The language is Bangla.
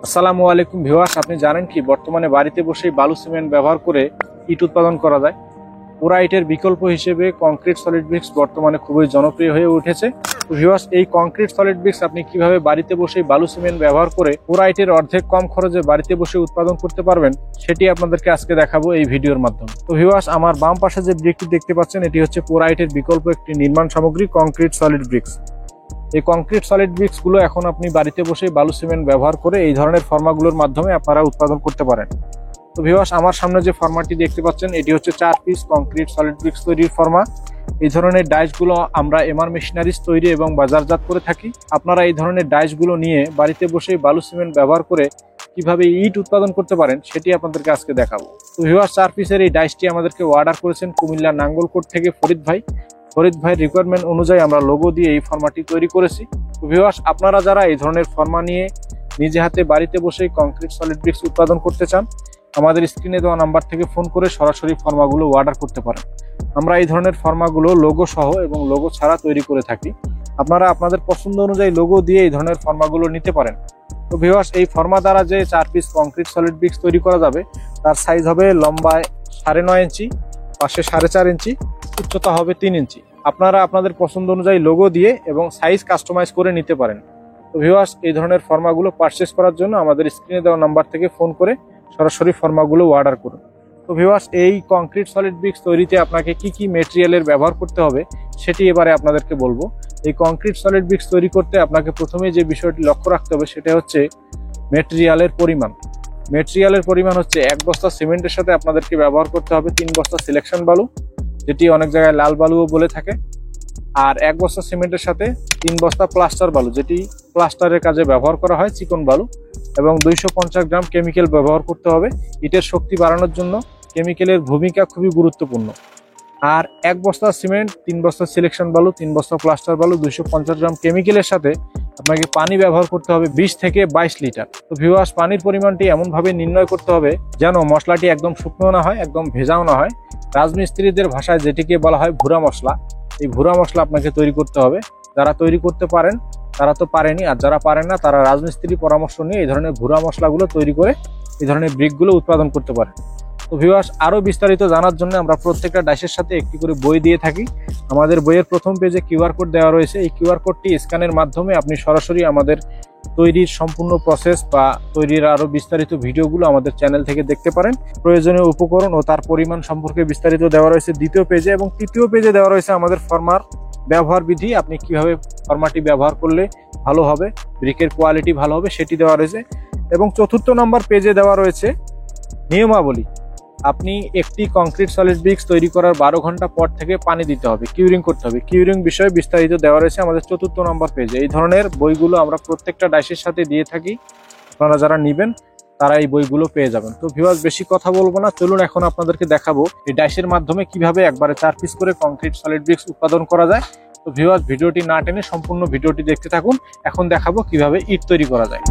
আসসালামু আলাইকুম ভিউয়ার্স, আপনি জানেন কি বর্তমানে বাড়িতে বসেই বালু সিমেন্ট ব্যবহার করে ইট উৎপাদন করা যায়। পোড়া ইটের বিকল্প হিসেবে কংক্রিট সলিড ব্রিক্স বর্তমানে খুবই জনপ্রিয় হয়ে উঠেছে। তো ভিউয়ার্স, এই কংক্রিট সলিড ব্রিক্স আপনি কিভাবে বাড়িতে বসেই বালু সিমেন্ট ব্যবহার করে পোড়া ইটের অর্ধেক কম খরচে বাড়িতে বসে উৎপাদন করতে পারবেন, সেটি আপনাদেরকে আজকে দেখাবো এই ভিডিওর মাধ্যমে। তো ভিউয়ার্স, আমার বাম পাশে যে ব্রিকটি দেখতে পাচ্ছেন, এটি হচ্ছে পোড়া ইটের বিকল্প একটি নির্মাণ সামগ্রী কংক্রিট সলিড ব্রিক্স। এই কংক্রিট সলিড ব্রিক্স গুলো এখন আপনি বাড়িতে বসে বালু সিমেন্ট ব্যবহার করে এই ধরনের ফর্মাগুলোর মাধ্যমে আপনারা উৎপাদন করতে পারেন। তো ভিউয়ার্স, আমার সামনে যে ফর্মাটি দেখতে পাচ্ছেন, এটি হচ্ছে 4 পিস কংক্রিট সলিড ব্রিক্স তৈরির ফর্মা। এই ধরনের ডাইসগুলো আমরা এমআর মেশিনারিজ তৈরি এবং বাজারজাত করে থাকি। আপনারা এই ধরনের ডাইসগুলো নিয়ে বাড়িতে বসে বালু সিমেন্ট ব্যবহার করে কিভাবে ইট উৎপাদন করতে পারেন সেটি আপনাদেরকে আজকে দেখাবো। তো ভিউয়ার্স, 4 পিসের এই ডাইসটি আমাদেরকে অর্ডার করেছেন কুমিল্লা নাঙ্গলকোট থেকে ফরিদ ভাই। ফরিদ ভাইয়ের রিকোয়ারমেন্ট অনুযায়ী আমরা লোগো দিয়ে এই ফর্মাটি তৈরি করেছি। তো ভিউয়ার্স, আপনারা যারা এই ধরনের ফর্মা নিয়ে নিজে হাতে বাড়িতে বসেই কংক্রিট সলিড ব্রিক্স উৎপাদন করতে চান, আমাদের স্ক্রিনে দেওয়া নাম্বার থেকে ফোন করে সরাসরি ফর্মাগুলো অর্ডার করতে পারেন। আমরা এই ধরনের ফর্মাগুলো লোগো সহ এবং লোগো ছাড়া তৈরি করে থাকি। আপনারা আপনাদের পছন্দ অনুযায়ী লোগো দিয়ে এই ধরনের ফর্মাগুলো নিতে পারেন। তো ভিউয়ার্স, এই ফর্মা দ্বারা যে 4 পিস কংক্রিট সলিড ব্রিক্স তৈরি করা যাবে, তার সাইজ হবে লম্বায় 9.5 ইঞ্চি, পাশে 4.5 ইঞ্চি, উচ্চতা হবে 3 ইঞ্চি। আপনারা আপনাদের পছন্দ অনুযায়ী লোগো দিয়ে এবং সাইজ কাস্টমাইজ করে নিতে পারেন। তো ভিউয়ার্স, এই ধরনের ফর্মাগুলো পারচেস করার জন্য আমাদের স্ক্রিনে দেওয়া নাম্বার থেকে ফোন করে সরাসরি ফর্মাগুলো অর্ডার করুন। তো ভিউয়ার্স, এই কংক্রিট সলিড ব্রিক্স তৈরিতে আপনাকে কি কি মেটেরিয়ালের ব্যবহার করতে হবে সেটি এবারে আপনাদেরকে বলবো। এই কংক্রিট সলিড ব্রিক্স তৈরি করতে আপনাকে প্রথমে যে বিষয়টি লক্ষ্য রাখতে হবে সেটা হচ্ছে মেটেরিয়ালের পরিমাণ। মেটেরিয়ালের পরিমাণ হচ্ছে 1 বস্তা সিমেন্টের সাথে আপনাদেরকে ব্যবহার করতে হবে 3 বস্তা সিলেকশন বালু, যেটি অনেক জায়গায় লাল বালুও বলে থাকে। আর 1 বস্তা সিমেন্টের সাথে 3 বস্তা প্লাস্টার বালু, যেটি প্লাস্টারের কাজে ব্যবহার করা হয়, চিকন বালু, এবং 250 গ্রাম কেমিক্যাল ব্যবহার করতে হবে। ইটের শক্তি বাড়ানোর জন্য কেমিক্যালের ভূমিকা খুবই গুরুত্বপূর্ণ। আর 1 বস্তা সিমেন্ট, 3 বস্তা সিলেকশন বালু, 3 বস্তা প্লাস্টার বালু, 250 গ্রাম কেমিক্যালের সাথে আপনাকে পানি ব্যবহার করতে হবে 20 থেকে 22 লিটার। তো ভিউয়ার্স, পানির পরিমাণটি এমনভাবে নির্ণয় করতে হবে যেন মশলাটি একদম শুকনো না হয়, একদম ভেজাও না হয়। রাজমিস্ত্রিদের ভাষায় যেটিকে বলা হয় ভুরা মশলা, এই ভুরা মশলা আপনাকে তৈরি করতে হবে। যারা তৈরি করতে পারেন তারা তো পারেনি, আর যারা পারেন না তারা রাজমিস্ত্রি পরামর্শ নিয়ে এই ধরনের ভুরা মশলাগুলো তৈরি করে এই ধরনের ব্রিকগুলো উৎপাদন করতে পারেন। তো ভিউয়ার্স, আরো বিস্তারিত জানার জন্য আমরা প্রত্যেকটা ডাইসের সাথে একটি করে বই দিয়ে থাকি। আমাদের বইয়ের প্রথম পেজে কিউআর কোড দেওয়া রয়েছে। এই কিউআর কোডটি স্ক্যানের মাধ্যমে আপনি সরাসরি আমাদের তৈরির সম্পূর্ণ প্রসেস বা তৈরির আরো বিস্তারিত ভিডিওগুলো আমাদের চ্যানেল থেকে দেখতে পারেন। প্রয়োজনীয় উপকরণ ও তার পরিমাণ সম্পর্কে বিস্তারিত দেওয়া রয়েছে দ্বিতীয় পেজে, এবং তৃতীয় পেজে দেওয়া রয়েছে আমাদের ফর্মার ব্যবহার বিধি। আপনি কিভাবে ফর্মাটি ব্যবহার করলে ভালো হবে, ব্রিকের কোয়ালিটি ভালো হবে, সেটি দেওয়া রয়েছে। এবং চতুর্থ নম্বর পেজে দেওয়া রয়েছে নিয়মাবলী। আপনি একটি কংক্রিট সলিড ব্রিক্স তৈরি করার 12 ঘন্টা পর থেকে পানি দিতে হবে, কিউরিং করতে হবে। কিউরিং বিষয়ে বিস্তারিত দেওয়া রয়েছে আমাদের চতুর্থ নম্বর পেজে। এই ধরনের বইগুলো আমরা প্রত্যেকটা ডাইসের সাথে দিয়ে থাকি। আপনারা যারা নেবেন তারা এই বইগুলো পেয়ে যাবেন। তো ভিউয়ার্স, বেশি কথা বলবো না, চলুন এখন আপনাদেরকে দেখাবো এই ডাইসের মাধ্যমে কিভাবে একবারে 4 পিস করে কংক্রিট সলিড ব্রিক্স উৎপাদন করা যায়। তো ভিউয়ার্স, ভিডিওটি না টেনে সম্পূর্ণ ভিডিওটি দেখতে থাকুন। এখন দেখাবো কিভাবে ইট তৈরি করা যায়।